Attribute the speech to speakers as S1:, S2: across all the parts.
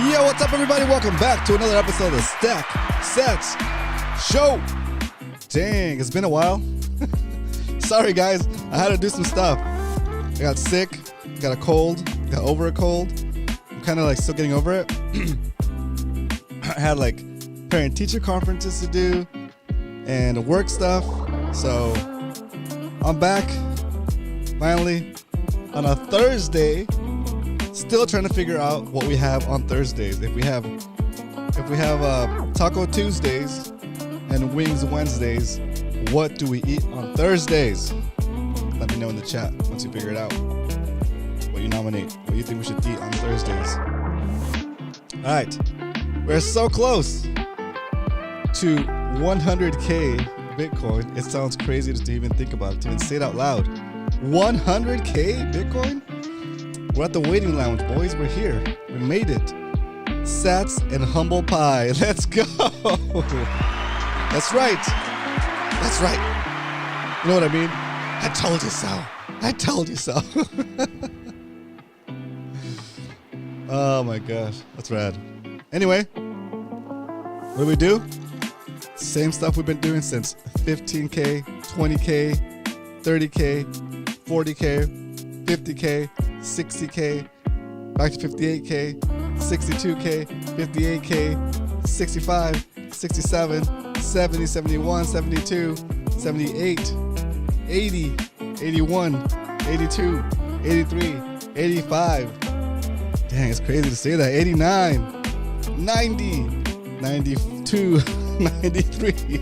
S1: Yo, what's up, everybody? Welcome back to another episode of the Stack Sets Show. Dang, it's been a while. Sorry, guys. I had to do some stuff. I got sick, got a cold, got over a cold. I'm kind of like still getting over it. I had like parent-teacher conferences to do and work stuff. So I'm back finally on a Thursday. Still trying to figure out what we have on Thursdays. If we have Taco Tuesdays and Wings Wednesdays, what do we eat on Thursdays? Let me know in the chat once you figure it out. What you nominate, what you think we should eat on Thursdays. All right, we're so close to 100K Bitcoin. It sounds crazy just to even think about it, to even say it out loud. 100K Bitcoin? We're at the waiting lounge, boys. We're here. We made it. Sats and humble pie. Let's go. That's right. That's right. You know what I mean? I told you so. I told you so. Oh my gosh. That's rad. Anyway, what do we do? Same stuff we've been doing since 15K, 20K, 30K, 40K, 50K, 60K, back to 58K, 62K, 58K, 65, 67, 70, 71, 72, 78, 80, 81, 82, 83, 85. Dang, it's crazy to say that. 89, 90, 92, 93,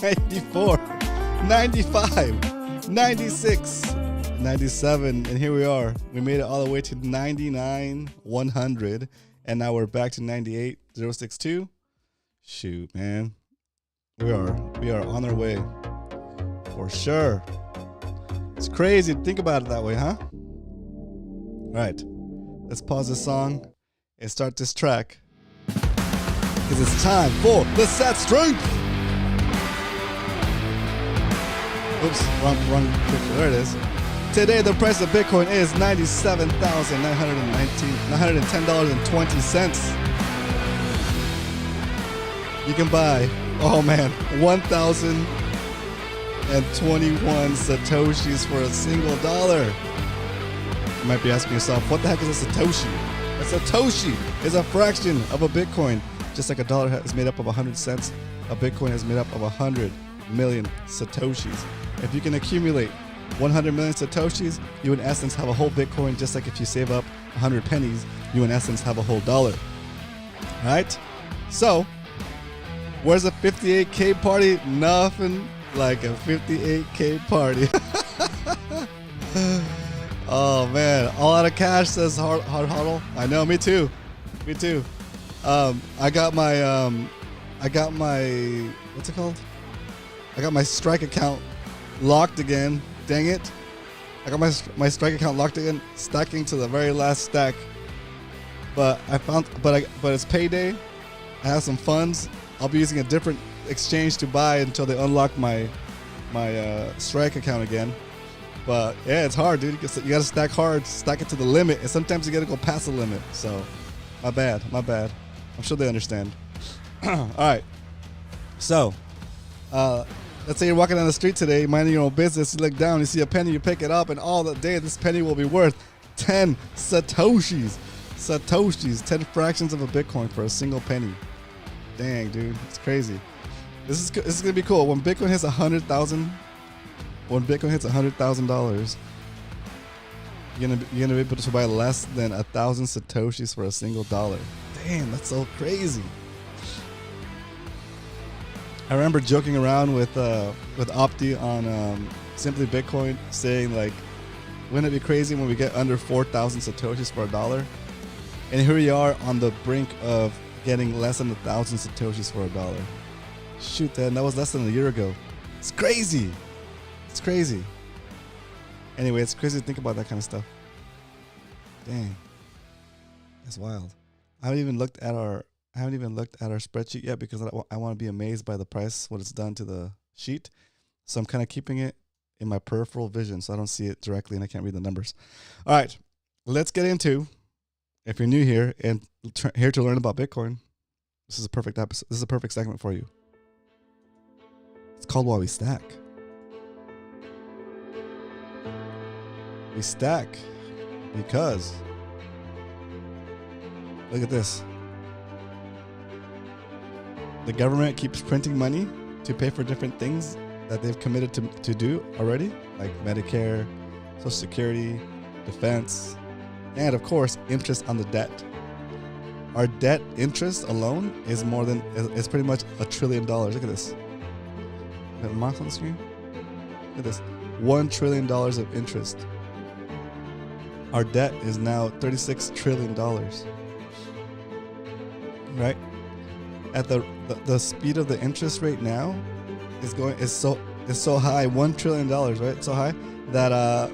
S1: 94, 95, 96, 97, and here we are. We made it all the way to 99, 100, and now we're back to 98, 062. Shoot, man. We are on our way. For sure. It's crazy to think about it that way, huh? All right. Let's pause this song and start this track, because it's time for the Sat Strength. Oops, wrong picture. There it is. Today, the price of Bitcoin is $97,910.20. You can buy, 1,021 Satoshis for a single dollar. You might be asking yourself, what the heck is a Satoshi? A Satoshi is a fraction of a Bitcoin. Just like a dollar is made up of 100 cents, a Bitcoin is made up of 100 million Satoshis. If you can accumulate 100 million Satoshis, you in essence have a whole Bitcoin. Just like if you save up 100 pennies, you in essence have a whole dollar. All right? So, where's a 58K party? Nothing like a 58K party. Oh man, all out of cash, says hard huddle. I know, me too. Me too. I got my what's it called? I got my Strike account locked again. Dang it. I got my Strike account locked again, stacking to the very last stack. But it's payday. I have some funds. I'll be using a different exchange to buy until they unlock my Strike account again. But yeah, it's hard, dude. You gotta stack hard, stack it to the limit, and sometimes you gotta go past the limit. So, my bad. I'm sure they understand. All right. So, let's say you're walking down the street today, minding your own business. You look down, you see a penny, you pick it up, and all the day this penny will be worth 10 Satoshis. 10 fractions of a Bitcoin for a single penny. Dang, dude, it's crazy. This is gonna be cool. When Bitcoin hits $100,000, you're gonna be able to buy less than 1,000 Satoshis for a single dollar. Damn, that's so crazy. I remember joking around with Opti on Simply Bitcoin, saying like, wouldn't it be crazy when we get under 4,000 Satoshis for a dollar? And here we are on the brink of getting less than 1,000 Satoshis for a dollar. Shoot, that was less than a year ago. It's crazy. It's crazy. Anyway, it's crazy to think about that kind of stuff. Dang, that's wild. I haven't even looked at our spreadsheet yet, because I want to be amazed by the price, what it's done to the sheet. So I'm kind of keeping it in my peripheral vision so I don't see it directly and I can't read the numbers. All right, let's get into if you're new here and here to learn about Bitcoin, this is a perfect episode. This is a perfect segment for you. It's called Why We Stack. We stack because, look at this. The government keeps printing money to pay for different things that they've committed to do already, like Medicare, Social Security, defense, and of course, interest on the debt. Our debt interest alone is pretty much $1 trillion. Look at this. Have it marked on the screen? Look at this. $1 trillion of interest. Our debt is now $36 trillion. Right? At the speed of the interest rate now is so high, $1 trillion, right? So high that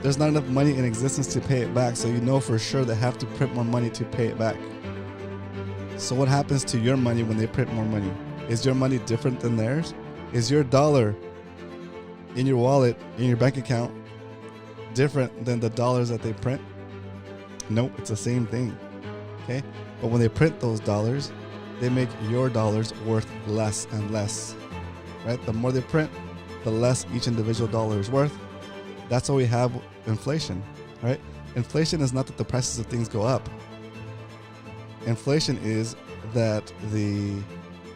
S1: there's not enough money in existence to pay it back. So you know for sure they have to print more money to pay it back. So what happens to your money when they print more money? Is your money different than theirs? Is your dollar in your wallet, in your bank account, different than the dollars that they print? Nope, it's the same thing. Okay? But when they print those dollars, they make your dollars worth less and less. Right? The more they print, the less each individual dollar is worth. That's why we have inflation, right? Inflation is not that the prices of things go up. Inflation is that the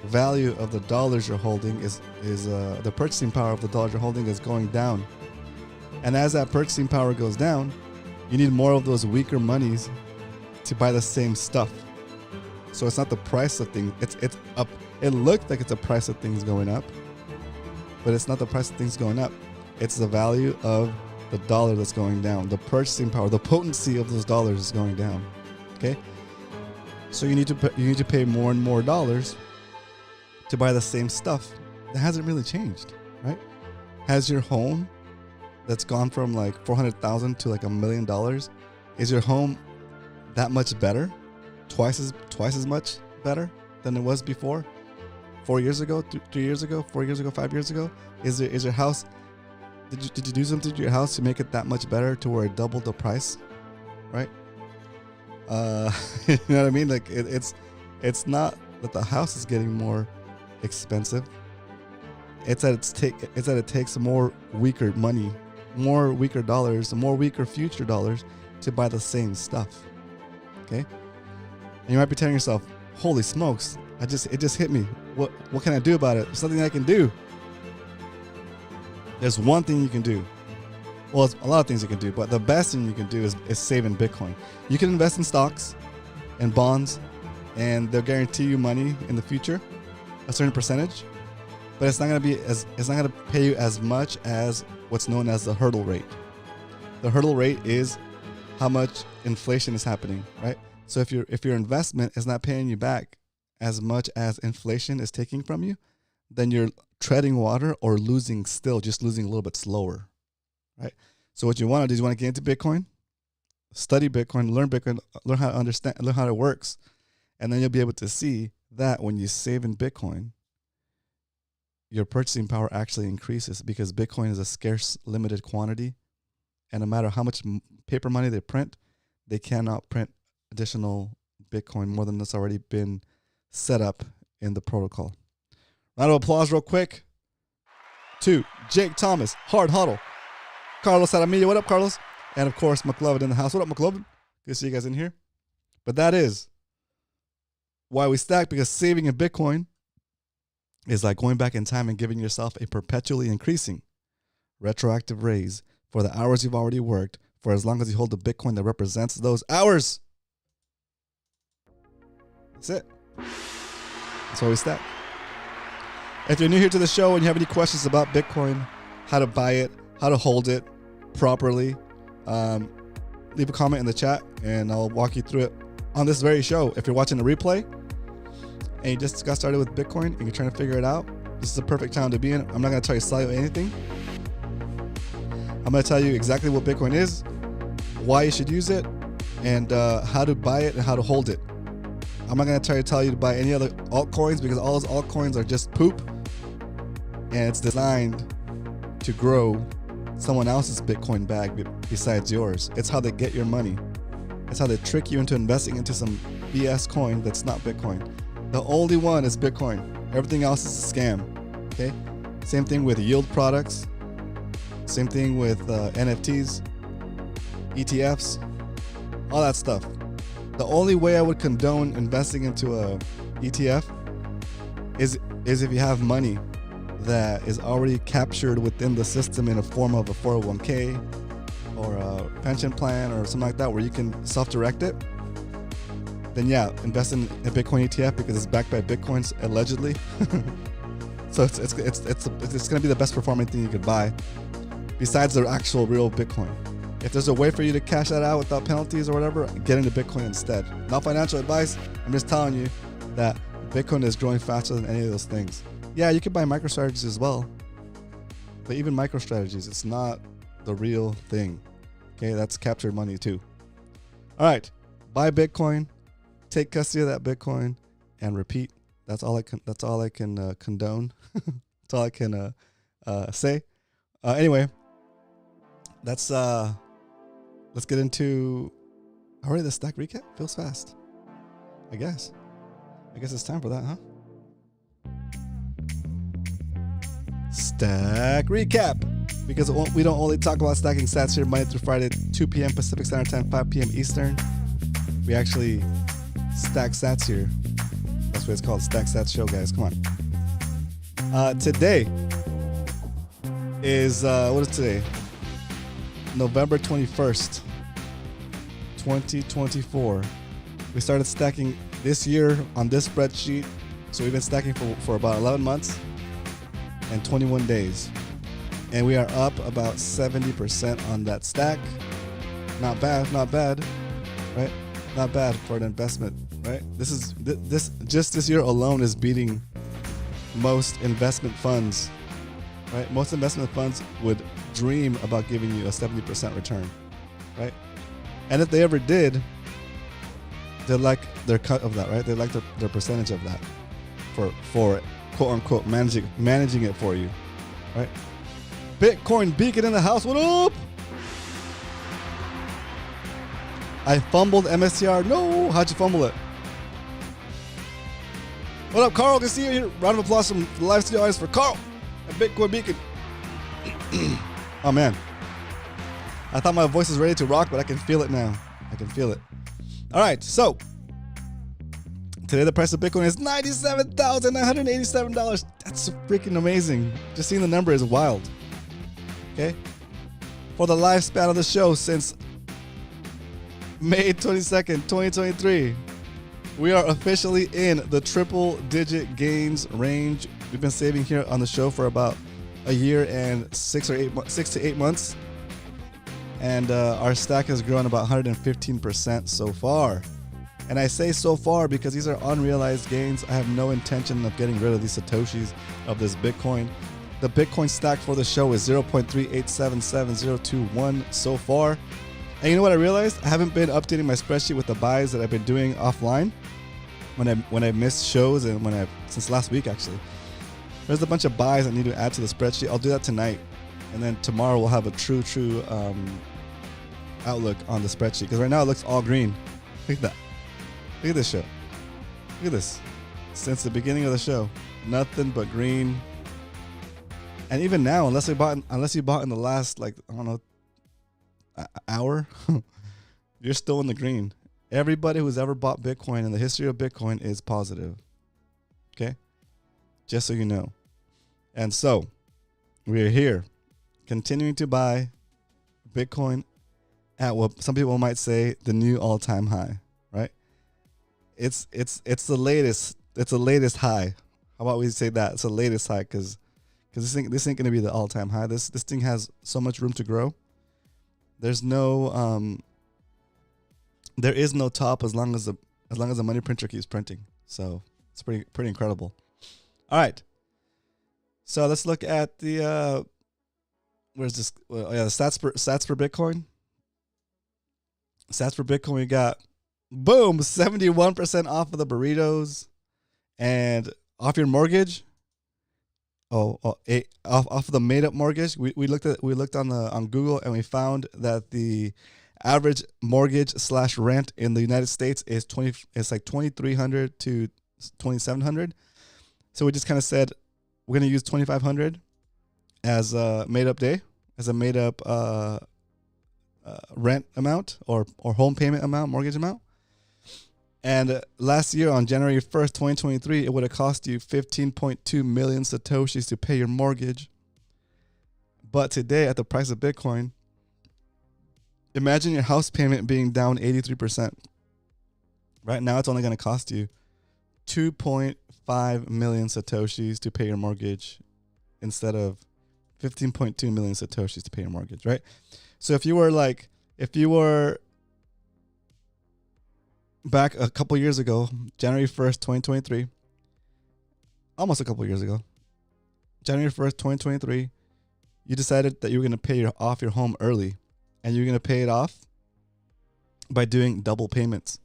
S1: value of the dollars you're holding is the purchasing power of the dollars you're holding is going down. And as that purchasing power goes down, you need more of those weaker monies to buy the same stuff. So it's not the price of things, it's up. It looks like it's the price of things going up, but it's not the price of things going up. It's the value of the dollar that's going down. The purchasing power, the potency of those dollars is going down. Okay? So you need to pay more and more dollars to buy the same stuff. That hasn't really changed, right? Has your home that's gone from like $400,000 to like $1 million, is your home that much better? Twice as much better than it was before? 4 years ago, 3 years ago, 4 years ago, 5 years ago? Is your house, did you do something to your house to make it that much better to where it doubled the price? Right? You know what I mean? Like it's not that the house is getting more expensive. It's that it takes more weaker money, more weaker dollars, more weaker future dollars to buy the same stuff. Okay? And you might be telling yourself, holy smokes, it just hit me. What can I do about it? There's nothing I can do. There's one thing you can do. Well, it's a lot of things you can do, but the best thing you can do is save in Bitcoin. You can invest in stocks and bonds, and they'll guarantee you money in the future, a certain percentage, but it's not going to pay you as much as what's known as the hurdle rate. The hurdle rate is how much inflation is happening, right? So if your investment is not paying you back as much as inflation is taking from you, then you're treading water or losing just losing a little bit slower, right? So what you want to do is you want to get into Bitcoin, study Bitcoin, learn how to understand, learn how it works. And then you'll be able to see that when you save in Bitcoin, your purchasing power actually increases because Bitcoin is a scarce, limited quantity. And no matter how much paper money they print, they cannot print additional Bitcoin more than that's already been set up in the protocol. Round of applause real quick to Jake Thomas, Hard Huddle, Carlos Aramillo. What up, Carlos? And of course, McLovin in the house. What up, McLovin? Good to see you guys in here. But that is why we stack, because saving in Bitcoin is like going back in time and giving yourself a perpetually increasing retroactive raise for the hours you've already worked for as long as you hold the Bitcoin that represents those hours. That's it. That's why we stack. If you're new here to the show and you have any questions about Bitcoin, how to buy it, how to hold it properly, leave a comment in the chat and I'll walk you through it on this very show. If you're watching the replay and you just got started with Bitcoin and you're trying to figure it out, this is a perfect time to be in. I'm not going to tell you slightly anything. I'm going to tell you exactly what Bitcoin is, why you should use it, and how to buy it and how to hold it. I'm not going to tell you to buy any other altcoins because all those altcoins are just poop, and it's designed to grow someone else's Bitcoin bag besides yours. It's how they get your money. It's how they trick you into investing into some BS coin that's not Bitcoin. The only one is Bitcoin. Everything else is a scam. Okay? Same thing with yield products. Same thing with NFTs, ETFs, all that stuff. The only way I would condone investing into a ETF is if you have money that is already captured within the system in a form of a 401k or a pension plan or something like that where you can self-direct it. Then yeah, invest in a Bitcoin ETF because it's backed by Bitcoins allegedly. So it's going to be the best performing thing you could buy besides the actual real Bitcoin. If there's a way for you to cash that out without penalties or whatever, get into Bitcoin instead. Not financial advice. I'm just telling you that Bitcoin is growing faster than any of those things. Yeah, you can buy MicroStrategies as well. But even MicroStrategies, it's not the real thing. Okay, that's captured money too. All right, buy Bitcoin, take custody of that Bitcoin, and repeat. That's all I can. That's all I can condone. That's all I can say. Anyway, let's get into already the stack recap. Feels fast. I guess it's time for that, huh? Stack recap. Because we don't only talk about stacking stats here Monday through Friday, 2 p.m. Pacific Standard Time, 5 p.m. Eastern. We actually stack stats here. That's what it's called, Stack Stats Show, guys. Come on. Today is, what is today? November 21st, 2024. We started stacking this year on this spreadsheet. So we've been stacking for about 11 months and 21 days. And we are up about 70% on that stack. Not bad, right? Not bad for an investment, right? This year alone is beating most investment funds, right? Most investment funds would dream about giving you a 70% return, right? And if they ever did, they like their cut of that, right? They like their percentage of that for quote unquote managing it for you, right? Bitcoin Beacon in the house. What up? I fumbled MSTR. No, how'd you fumble it? What up, Carl? Good to see you here. Round of applause from the live studio audience for Carl at Bitcoin Beacon. Oh man, I thought my voice was ready to rock, but I can feel it now. I can feel it. All right, so today the price of Bitcoin is $97,987. That's freaking amazing. Just seeing the number is wild. Okay, for the lifespan of the show since May 22nd, 2023, we are officially in the triple-digit gains range. We've been saving here on the show for about a year and 6 to 8 months, and our stack has grown about 115% so far. And I say so far because these are unrealized gains. I have no intention of getting rid of these satoshis of this Bitcoin. The Bitcoin stack for the show is 0.3877021 so far. And you know what I realized? I haven't been updating my spreadsheet with the buys that I've been doing offline when I missed shows and since last week actually. There's a bunch of buys I need to add to the spreadsheet. I'll do that tonight, and then tomorrow we'll have a true outlook on the spreadsheet. Because right now it looks all green. Look at that. Look at this show. Look at this. Since the beginning of the show, nothing but green. And even now, unless you bought in the last, like, I don't know, hour, you're still in the green. Everybody who's ever bought Bitcoin in the history of Bitcoin is positive. Okay? Just so you know. And so, we're here, continuing to buy Bitcoin at what some people might say the new all-time high, right? It's the latest. It's the latest high. How about we say that? It's the latest high because this ain't going to be the all-time high. This thing has so much room to grow. There's no there is no top as long as the money printer keeps printing. So it's pretty incredible. All right. So let's look at the where's this? The stats for Bitcoin. Stats for Bitcoin. We got boom 71% off of the burritos and off your mortgage. Off of the made up mortgage. We looked on Google and we found that the Average mortgage slash rent in the United States is it's like 2,300 to 2,700. So we just kind of said we're gonna use 2,500 as a made up day, as a made up rent amount or home payment amount, mortgage amount. And last year on January 1st, 2023, it would have cost you 15.2 million Satoshis to pay your mortgage. But today, at the price of Bitcoin, imagine your house payment being down 83%. Right now, it's only going to cost you 2.5 million Satoshis to pay your mortgage instead of 15.2 million Satoshis to pay your mortgage, right? So if you were back a couple years ago, January 1st, 2023, almost a couple years ago, January 1st, 2023, you decided that you were going to pay off your home early, and you're going to pay it off by doing double payments.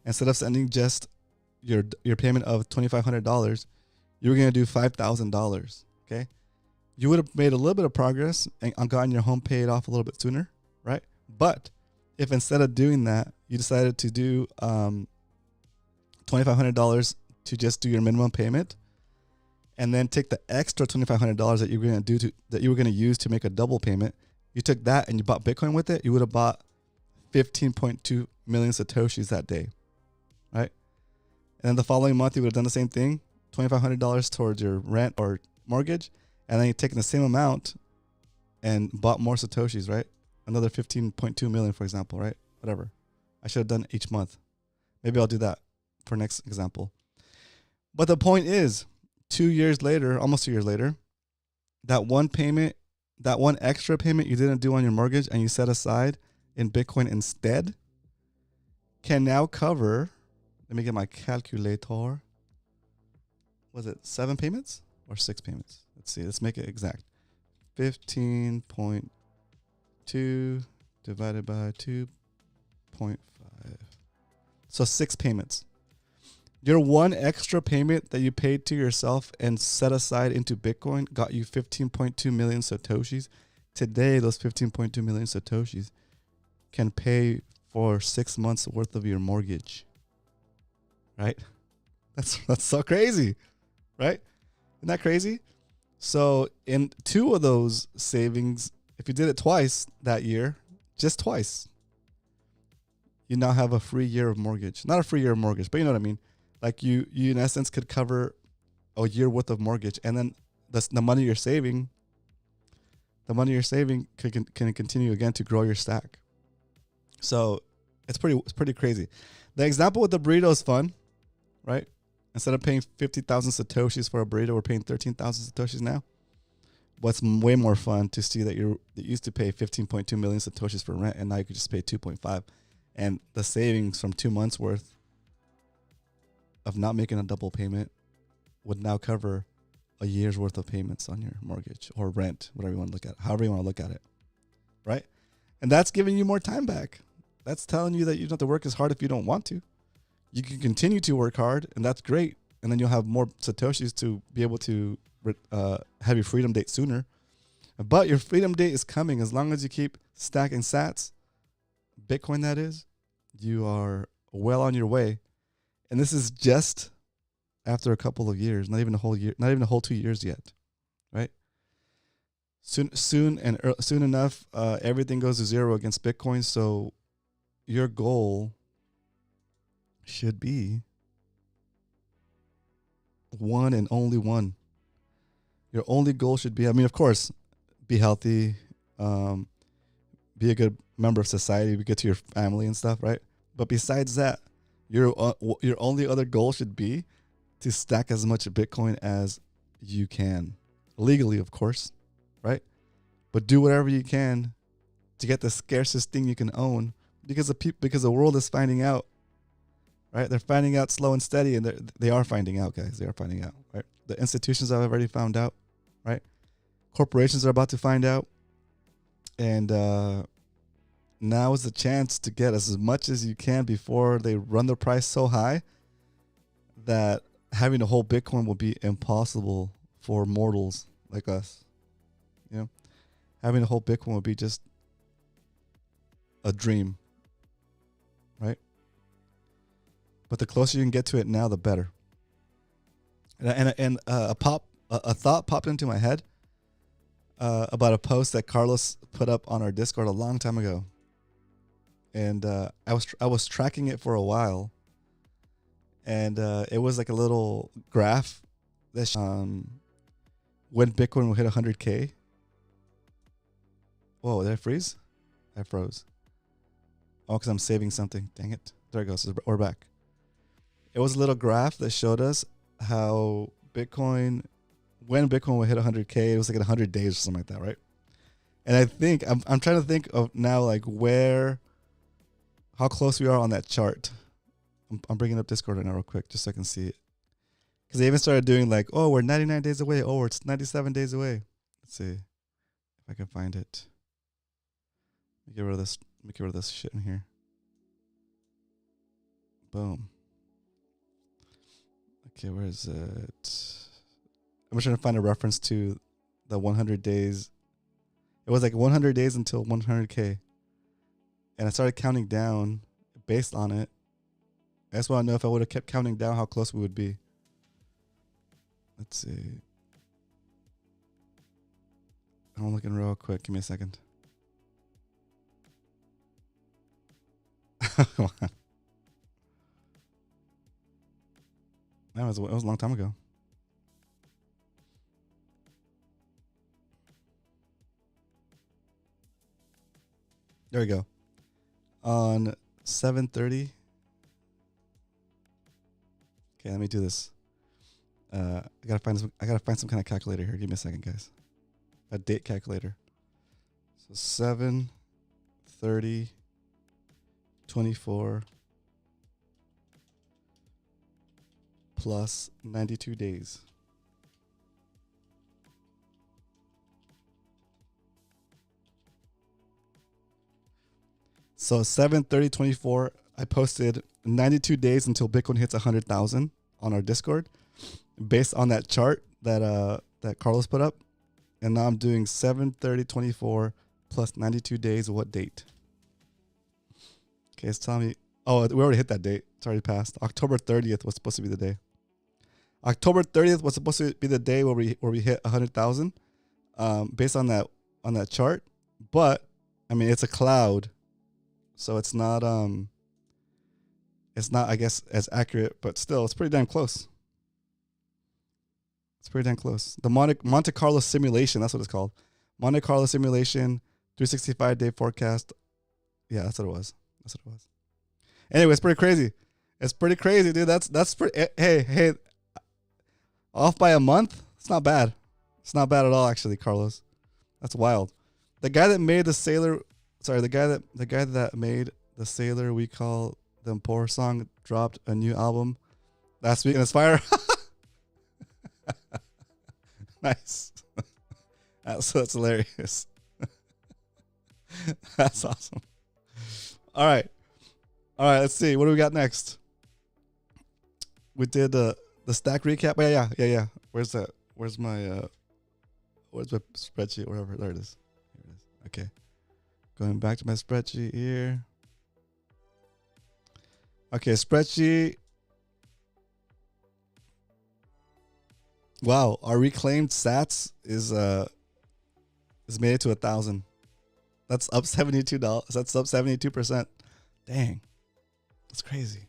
S1: Instead of sending just your payment of $2,500, you were going to do $5,000, okay? You would have made a little bit of progress and gotten your home paid off a little bit sooner, right? But if instead of doing that, you decided to do $2,500 to just do your minimum payment, and then take the extra $2,500 that you were going to use to make a double payment, you took that and you bought Bitcoin with it, you would have bought 15.2 million Satoshis that day, right? And then the following month, you would have done the same thing, $2,500 towards your rent or mortgage, and then you've taken the same amount and bought more Satoshis, right? Another 15.2 million, for example, right? Whatever. I should have done each month. Maybe I'll do that for next example. But the point is, 2 years later, almost 2 years later, that one extra payment you didn't do on your mortgage and you set aside in Bitcoin instead can now cover, let me get my calculator. Was it 7 payments or 6 payments? Let's see. Let's make it exact. 15.2 divided by 2.5. So 6 payments. Your one extra payment that you paid to yourself and set aside into Bitcoin got you 15.2 million Satoshis. Today, those 15.2 million Satoshis can pay for 6 months worth of your mortgage. Right? That's so crazy. Right? Isn't that crazy? So in 2 of those savings, if you did it twice that year, just twice, you now have a free year of mortgage. Not a free year of mortgage, but you know what I mean. Like you in essence could cover a year worth of mortgage, and then the money you're saving can continue again to grow your stack. So it's pretty crazy. The example with the burrito is fun, right? Instead of paying 50,000 Satoshis for a burrito, we're paying 13,000 Satoshis now. What's way more fun to see that you used to pay 15.2 million Satoshis for rent, and now you could just pay 2.5. And the savings from 2 months worth of not making a double payment would now cover a year's worth of payments on your mortgage or rent, whatever you want to look at, however you want to look at it, right? And that's giving you more time back. That's telling you that you don't have to work as hard if you don't want to. You can continue to work hard, and that's great. And then you'll have more Satoshis to be able to have your freedom date sooner. But your freedom date is coming. As long as you keep stacking sats, Bitcoin that is, you are well on your way. And this is just after a couple of years, not even a whole year, not even a whole 2 years yet, right? Soon enough, everything goes to zero against Bitcoin. So your goal should be one and only one. Your only goal should be, I mean, of course, be healthy, be a good member of society, be good to your family and stuff, right? But besides that, your only other goal should be to stack as much Bitcoin as you can, legally, of course, right? But do whatever you can to get the scarcest thing you can own, because the world is finding out, right? They're finding out slow and steady, and they are finding out, guys. They are finding out, right? The institutions have already found out, right? Corporations are about to find out, and now is the chance to get as much as you can before they run the price so high that having a whole Bitcoin will be impossible for mortals like us. You know, having a whole Bitcoin will be just a dream. right? But the closer you can get to it now, the better. And a thought popped into my head about a post that Carlos put up on our Discord a long time ago, and I was tracking it for a while, and it was like a little graph that when Bitcoin will hit 100K. Whoa, did I freeze? I froze. Oh, because I'm saving something. Dang it. There it goes. We're back. It was a little graph that showed us how when Bitcoin will hit 100K, it was like in 100 days or something like that, right? And I think, I'm trying to think of now, like how close we are on that chart. I'm bringing up Discord right now real quick just so I can see it. Because they even started doing like, oh, we're 99 days away. Oh, it's 97 days away. Let's see if I can find it. Let me get rid of this shit in here. Boom. Okay, where is it? I'm trying to find a reference to the 100 days. It was like 100 days until 100K. And I started counting down based on it. I just want to know if I would have kept counting down how close we would be. Let's see. I'm looking real quick. Give me a second. Come on. It was a long time ago. There we go. On 7:30. Okay, let me do this. I gotta find some kind of calculator here. Give me a second, guys. A date calculator. So 7/30/24 plus 92 days. So 7/30/24, I posted 92 days until Bitcoin hits 100,000 on our Discord, based on that chart that Carlos put up. And now I'm doing 7/30/24 plus 92 days. What date? Okay, it's telling me. Oh, we already hit that date. It's already passed. October 30th was supposed to be the day. October 30th was supposed to be the day where we hit 100,000, based on that chart. But I mean, it's a cloud, so it's not I guess as accurate, but still, it's pretty damn close. It's pretty damn close. The Monte Carlo simulation, that's what it's called. Monte Carlo simulation, 365-day forecast. Yeah, that's what it was. Anyway, it's pretty crazy. It's pretty crazy, dude. That's pretty. Hey, off by a month? It's not bad. It's not bad at all, actually, Carlos. That's wild. The guy that made the guy that made the Sailor We Call Them Poor song dropped a new album last week, and it's fire. Nice. That's hilarious. That's awesome. All right, let's see. What do we got next? We did the stack recap. Yeah. Where's my spreadsheet? Wherever. There it is. Okay. Going back to my spreadsheet here. Okay, spreadsheet. Wow, our reclaimed sats is made it to 1,000. That's up $72. That's up 72%. Dang, that's crazy.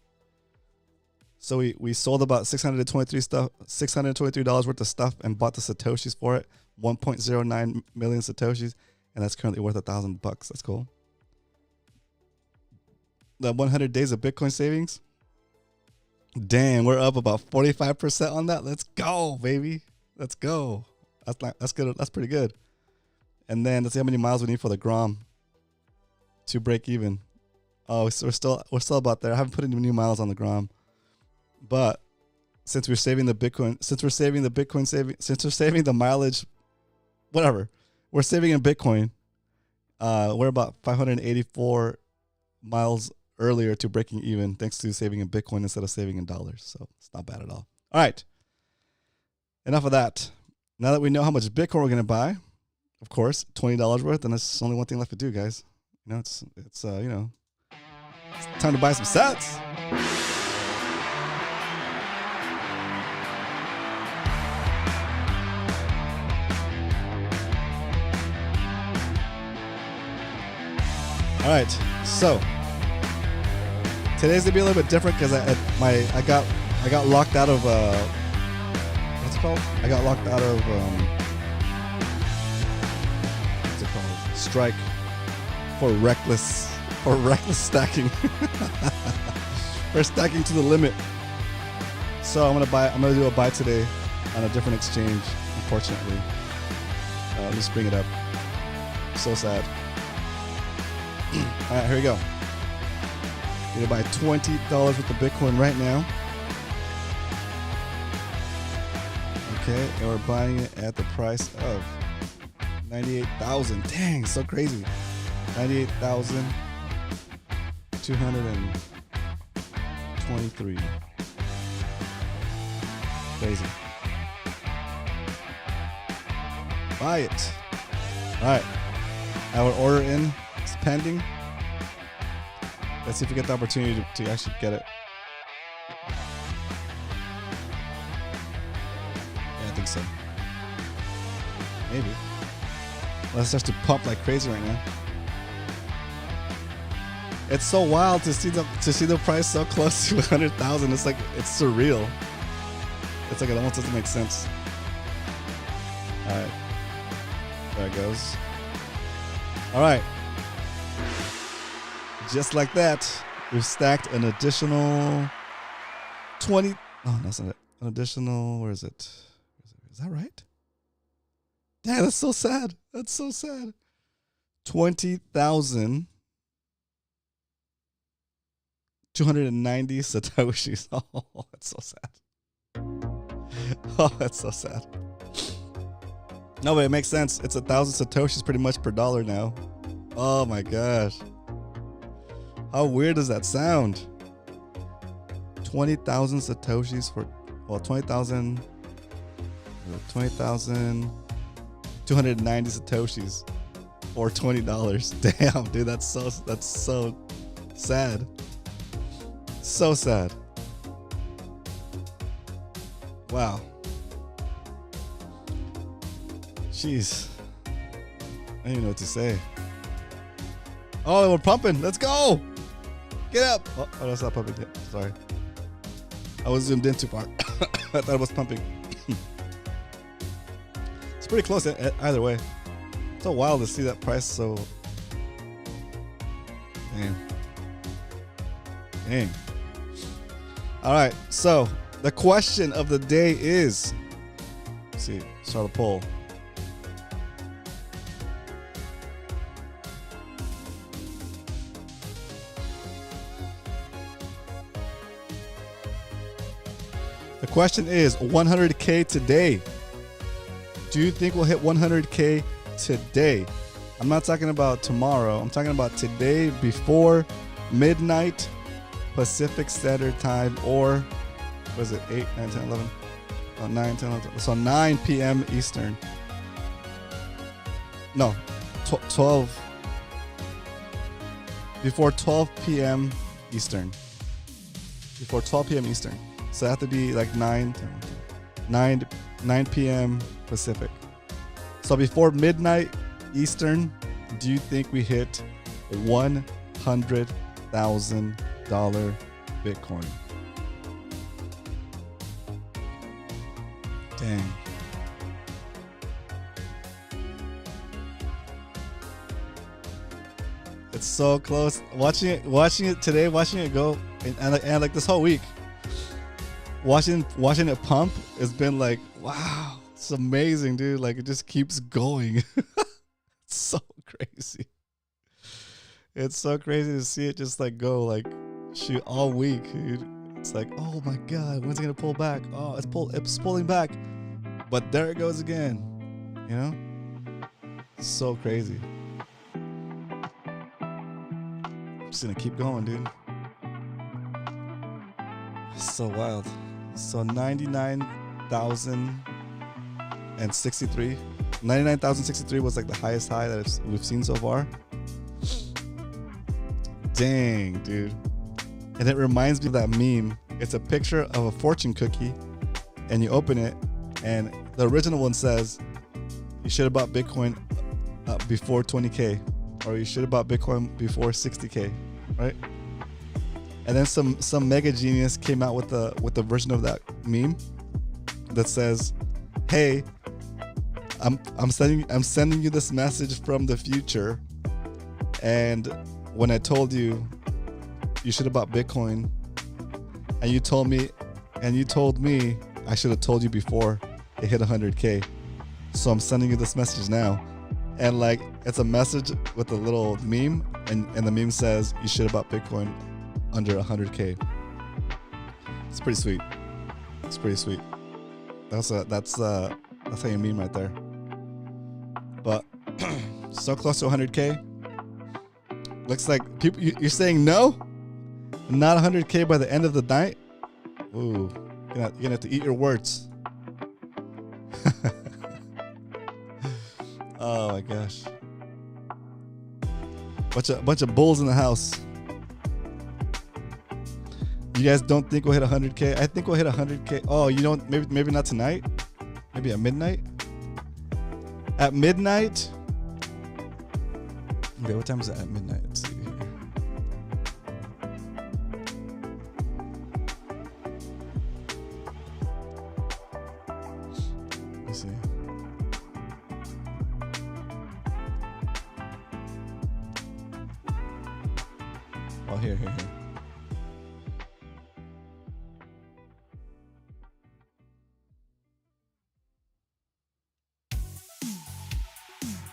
S1: So we sold about $623 worth of stuff and bought the satoshis for it. 1.09 million satoshis, and that's currently worth $1,000. That's cool. The 100 days of Bitcoin savings. Damn, we're up about 45% on that. Let's go, baby. Let's go. That's good. That's pretty good. And then let's see how many miles we need for the Grom to break even. Oh, so we're still about there. I haven't put any new miles on the Grom, but since we're saving the mileage, whatever, we're saving in Bitcoin. We're about 584 miles earlier to breaking even, thanks to saving in Bitcoin instead of saving in dollars. So it's not bad at all. All right, enough of that. Now that we know how much Bitcoin we're gonna buy, of course, $20 worth, and there's only one thing left to do, guys. You know, it's It's time to buy some sets. All right, so today's gonna be a little bit different because I got locked out of what's it called? I got locked out of what's it called? Strike for reckless stacking. For stacking to the limit. So I'm gonna do a buy today on a different exchange. Unfortunately, let me just bring it up. So sad. All right, here we go. You're gonna buy $20 worth of Bitcoin right now. Okay, and we're buying it at the price of 98,000. Dang, so crazy. 98,223. Crazy. Buy it. All right, our order in. Pending. Let's see if we get the opportunity to actually get it. Yeah, I think so. Maybe. Well, it starts to pump like crazy right now. It's so wild to see the price so close to 100,000. It's like it's surreal. It's like it almost doesn't make sense. All right, there it goes. All right. Just like that, we've stacked an additional 20. Oh, that's not it. An additional, where is it? Is that right? Damn, that's so sad. That's so sad. 20,290 Satoshis. Oh, that's so sad. Oh, that's so sad. No, but it makes sense. It's 1,000 Satoshis pretty much per dollar now. Oh my gosh. How weird does that sound? 20,000 Satoshis for, well, 20,290 Satoshis or $20. Damn, dude, that's so sad. So sad. Wow. Jeez. I don't even know what to say. Oh, we're pumping. Let's go. Get up. Oh, that's not pumping yet. Sorry. I was zoomed in too far. I thought it was pumping. It's pretty close either way. It's so wild to see that price so... Dang. All right. So the question of the day is... Let's see. Start a poll. The question is 100K today. Do you think we'll hit 100K today? I'm not talking about tomorrow. I'm talking about today before midnight Pacific Standard Time, or was it 8, 9, 10, 11? Oh, 9, 10, 11. So 9 p.m. Eastern. No, 12. Before 12 p.m. Eastern. Before 12 p.m. Eastern. So it have to be like 9 p.m. Pacific. So before midnight Eastern, do you think we hit $100,000 Bitcoin? Dang. It's so close. Watching it today, watching it go, and like this whole week, watching it pump has been like, wow, it's amazing, dude. Like, it just keeps going. It's so crazy. It's so crazy to see it just like go, like, shoot, all week, dude. It's like, oh my God, when's it gonna pull back? Oh, it's pulling back, but there it goes again. You know, it's so crazy. I'm just gonna keep going, dude. It's so wild. So 99,063. 99,063 was like the highest high that we've seen so far. Dang, dude. And it reminds me of that meme. It's a picture of a fortune cookie, and you open it, and the original one says, you should have bought Bitcoin before 20K, or you should have bought Bitcoin before 60K, right? And then some mega genius came out with the version of that meme that says, "Hey, I'm sending you this message from the future, and when I told you you should have bought Bitcoin, and you told me I should have told you before it hit 100K. So I'm sending you this message now." And like, it's a message with a little meme, and the meme says you should have bought Bitcoin under 100K. It's pretty sweet. It's pretty sweet. That's how you meme right there. But so close to 100K. Looks like people. You're saying no, not 100K by the end of the night. Ooh, you're gonna have to eat your words. Oh my gosh. Bunch of bulls in the house. You guys don't think we'll hit 100K? I think we'll hit 100K. Oh, you don't? Maybe not tonight. Maybe at midnight. At midnight. Okay, what time is it at midnight? Let's see here. Let me see. Oh, here.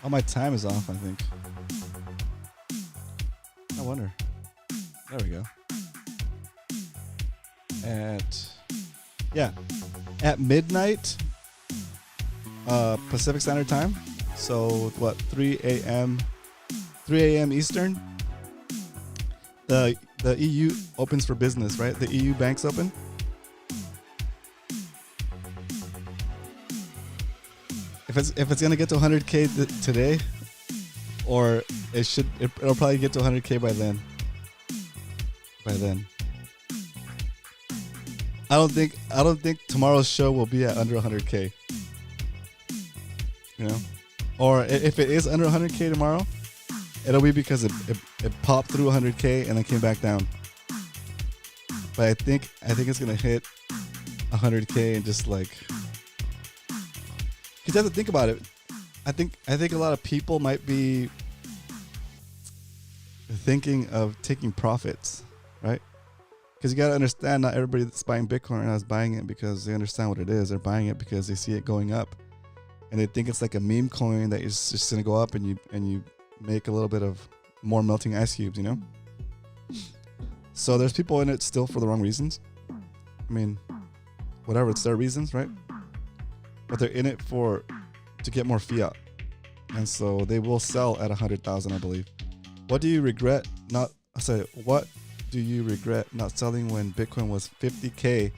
S1: Oh, my time is off, I think. I wonder. There we go. At midnight, Pacific Standard Time. So what? 3 a.m. Eastern. The EU opens for business, right? The EU banks open. If it's gonna get to 100K today, or it'll probably get to 100K by then. I don't think tomorrow's show will be at under 100K. You know, or if it is under 100K tomorrow, it'll be because it popped through 100K and then came back down. But I think it's gonna hit 100K and just like, because you have to think about it. I think a lot of people might be thinking of taking profits, right? Because you got to understand, not everybody that's buying Bitcoin right now is buying it because they understand what it is. They're buying it because they see it going up, and they think it's like a meme coin that is just gonna go up, and you make a little bit of more melting ice cubes, you know. So there's people in it still for the wrong reasons. I mean, whatever, it's their reasons, right? But they're in it to get more fiat, and so they will sell at 100,000, I believe. What do you regret not selling when Bitcoin was 50K?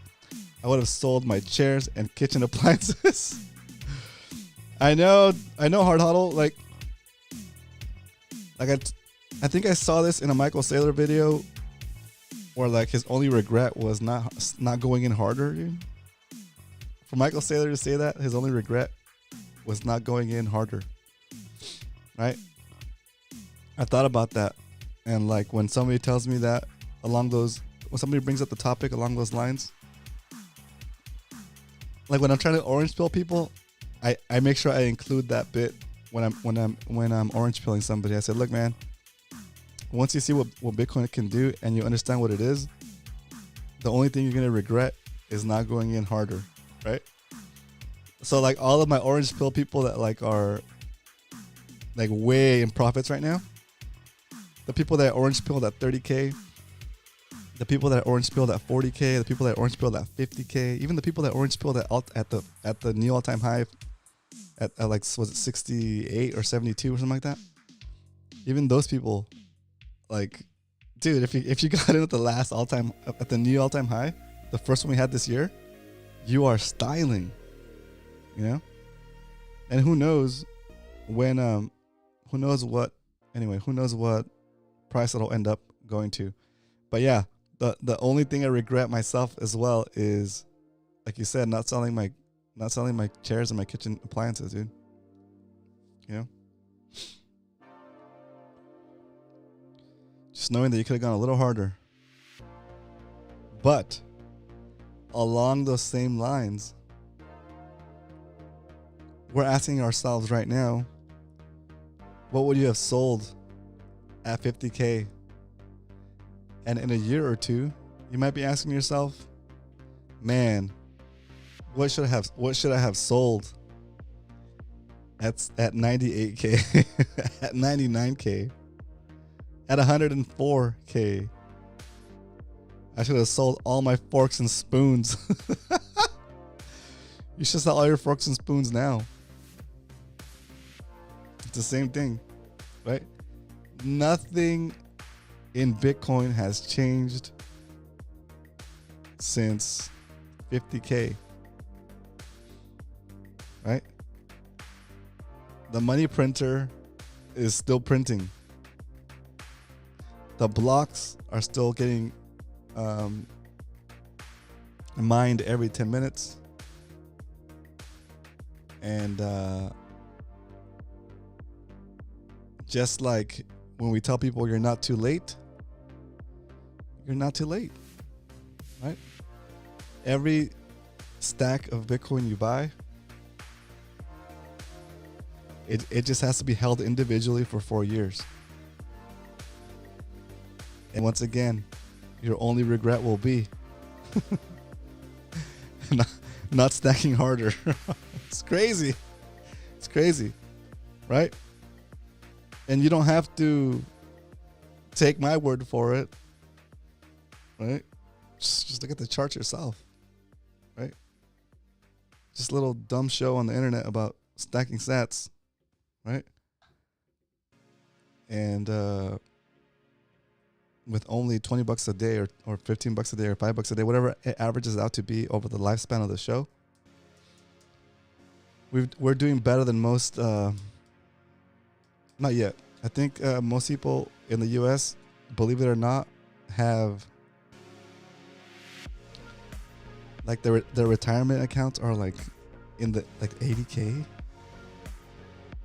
S1: I would have sold my chairs and kitchen appliances. I know, Hard Huddle. Like I think I saw this in a Michael Saylor video, where like his only regret was not going in harder, dude. For Michael Saylor to say that, his only regret was not going in harder, right? I thought about that, and like when somebody tells me that when somebody brings up the topic along those lines, like when I'm trying to orange pill people, I make sure I include that bit when I'm orange pilling somebody. I said, look, man, once you see what Bitcoin can do and you understand what it is, the only thing you're gonna regret is not going in harder, right? So like all of my orange pill people that like are like way in profits right now, the people that orange pilled at 30K, the people that orange pilled at 40K, the people that orange pilled at 50K, even the people that orange pilled at the new all-time high at like, was it 68 or 72 or something like that? Even those people, like, dude, if you got in at the last all-time, at the new all-time high, the first one we had this year, you are styling, you know? And who knows when, who knows what price it'll end up going to. But yeah, the only thing I regret myself as well is, like you said, not selling my chairs and my kitchen appliances, dude. You know, just knowing that you could have gone a little harder. But along those same lines, we're asking ourselves right now, what would you have sold at 50K? And in a year or two, you might be asking yourself, man, what should I have sold at 98K, at 99K, at 104K? I should have sold all my forks and spoons. You should sell all your forks and spoons now. It's the same thing, right? Nothing in Bitcoin has changed since 50K, right? The money printer is still printing. The blocks are still getting mined every 10 minutes. And just like when we tell people you're not too late, you're not too late, right? Every stack of Bitcoin you buy, it just has to be held individually for 4 years. And once again, your only regret will be not stacking harder. It's crazy. It's crazy, right? And you don't have to take my word for it, right? Just look at the chart yourself, right? Just a little dumb show on the internet about stacking sats, right? And with only $20 a day or $15 a day or $5 a day, whatever it averages out to be over the lifespan of the show, we're doing better than most. Not yet. I think most people in the U.S., believe it or not, have like their retirement accounts are like in the like 80K,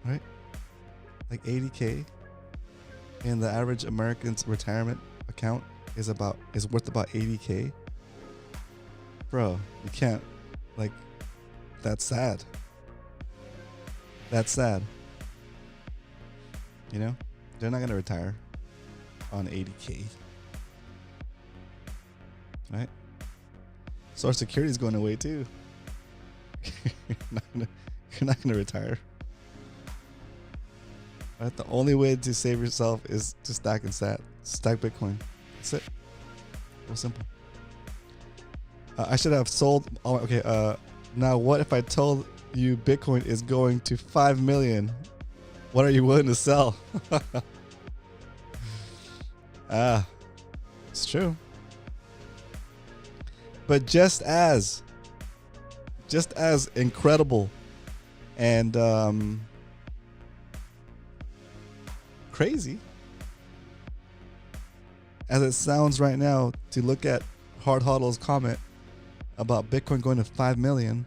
S1: right? Like 80K, and the average American's retirement account is worth about 80K. Bro, you can't, like, that's sad. That's sad. You know, they're not going to retire on 80K. Right? Social Security is going away too. You're not going to retire. Right? The only way to save yourself is to stack Bitcoin. That's it. Real simple. I should have sold. Oh, okay. Now, what if I told you Bitcoin is going to 5 million? What are you willing to sell? It's true. But just as incredible and crazy as it sounds right now to look at Hard Hodl's comment about Bitcoin going to 5 million,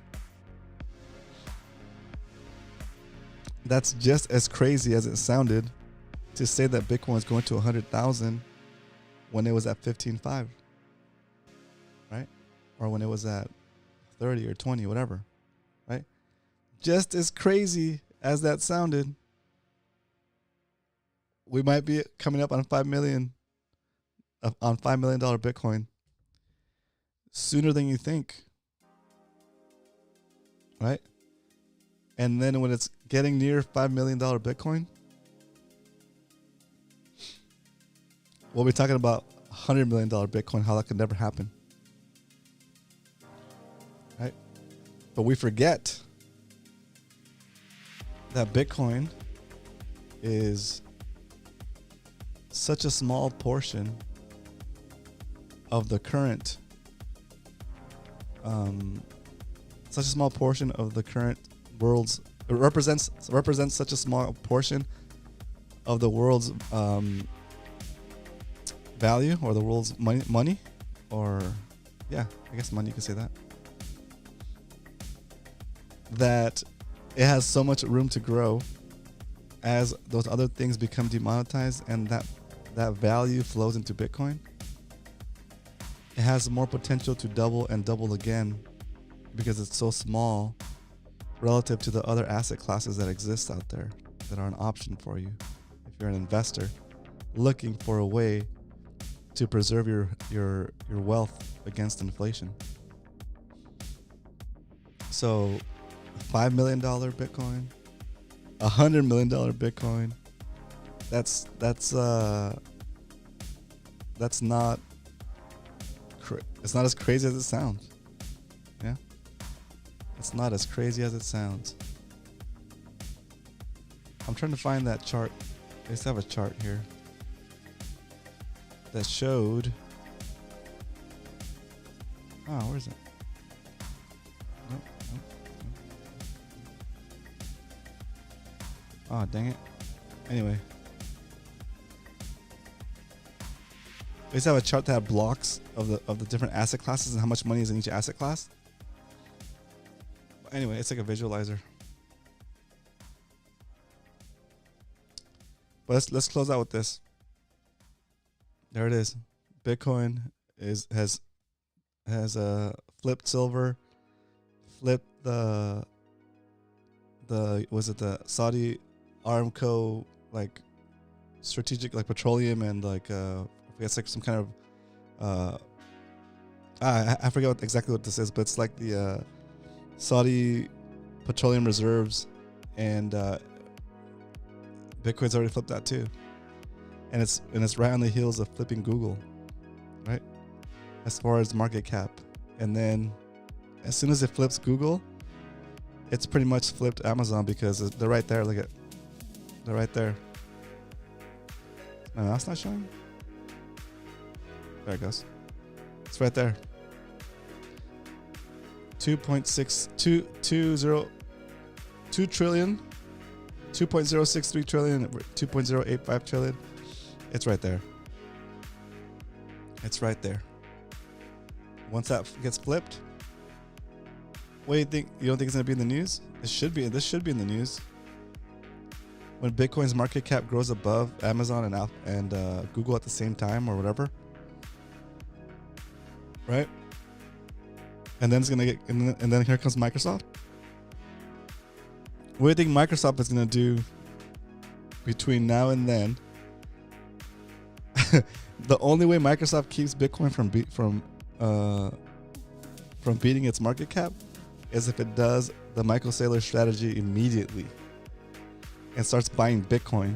S1: that's just as crazy as it sounded to say that Bitcoin is going to 100,000 when it was at 15.5, right? Or when it was at 30 or 20, whatever, right? Just as crazy as that sounded, we might be coming up on $5 million Bitcoin sooner than you think, right? And then when it's getting near $5 million Bitcoin, we'll be talking about $100 million Bitcoin, how that could never happen, right? But we forget that Bitcoin is such a small portion of the current world's, it represents such a small portion of the world's value, or the world's money, or yeah, I guess money, you could say that. That it has so much room to grow as those other things become demonetized, and that value flows into Bitcoin. It has more potential to double and double again because it's so small relative to the other asset classes that exist out there that are an option for you if you're an investor looking for a way to preserve your wealth against inflation. So $5 million Bitcoin, $100 million Bitcoin, that's not it's not as crazy as it sounds. Yeah, it's not as crazy as it sounds. I'm trying to find that chart. I used to have a chart here that showed. Oh, where is it? Nope. Oh, dang it. Anyway, I used to have a chart that had blocks of the different asset classes and how much money is in each asset class. But anyway, it's like a visualizer. But let's close out with this. There it is. Bitcoin has flipped silver, flipped the Saudi Aramco, like strategic, like petroleum, and like it's like some kind of I forget exactly what this is, but it's like the Saudi petroleum reserves, and Bitcoin's already flipped that too, and it's right on the heels of flipping Google, right? As far as market cap, and then as soon as it flips Google, it's pretty much flipped Amazon because they're right there. Look at, they're right there. No, that's not showing. There it goes. It's right there. 2 trillion, 2.063 trillion, 2.085 trillion. It's right there. It's right there. Once that gets flipped, what do you think? You don't think it's gonna be in the news? This should be in the news. When Bitcoin's market cap grows above Amazon and Google at the same time, or whatever, right? And then it's gonna get, and then here comes Microsoft. What do you think Microsoft is gonna do between now and then? The only way Microsoft keeps Bitcoin from beating its market cap is if it does the Michael Saylor strategy immediately and starts buying Bitcoin.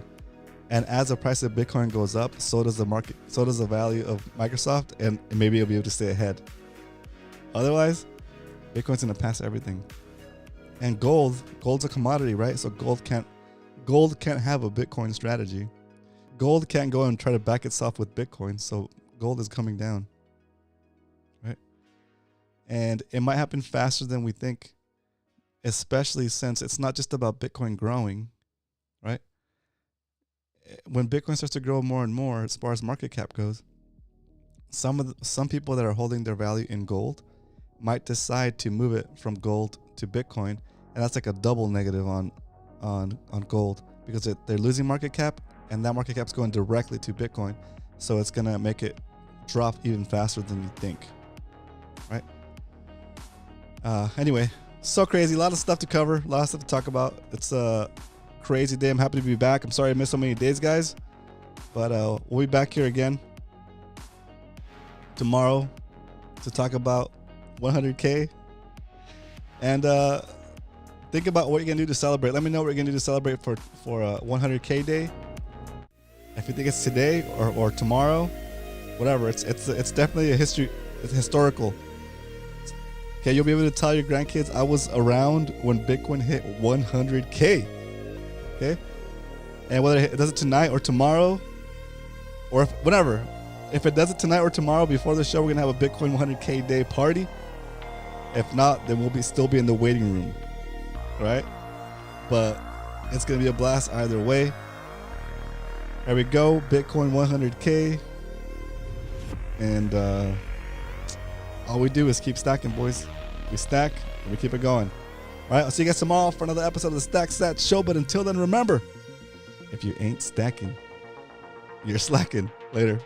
S1: And as the price of Bitcoin goes up, so does the market, so does the value of Microsoft, and maybe it'll be able to stay ahead. Otherwise, Bitcoin's gonna pass everything. And gold's a commodity, right? So gold can't have a Bitcoin strategy. Gold can't go and try to back itself with Bitcoin, so gold is coming down, right? And it might happen faster than we think, especially since it's not just about Bitcoin growing, right? When Bitcoin starts to grow more and more, as far as market cap goes, some people that are holding their value in gold might decide to move it from gold to Bitcoin, and that's like a double negative on gold, because they're losing market cap, and that market cap's going directly to Bitcoin, so it's gonna make it drop even faster than you think, right? Anyway, so crazy, a lot of stuff to cover, a lot of stuff to talk about. It's a crazy day. I'm happy to be back. I'm sorry I missed so many days, guys, but we'll be back here again tomorrow to talk about 100K, and think about what you're gonna do to celebrate. Let me know what you're gonna do to celebrate for 100K day. If you think it's today or tomorrow, whatever, it's definitely it's historical. Okay, you'll be able to tell your grandkids, I was around when Bitcoin hit 100K. Okay, and whether it does it tonight or tomorrow, or whatever, if it does it tonight or tomorrow before the show, we're gonna have a Bitcoin 100K day party. If not, then we'll still be in the waiting room, right? But it's gonna be a blast either way. There we go, Bitcoin 100K. And all we do is keep stacking, boys. We stack and we keep it going. All right, I'll see you guys tomorrow for another episode of the Stack Sat Show. But until then, remember, if you ain't stacking, you're slacking. Later.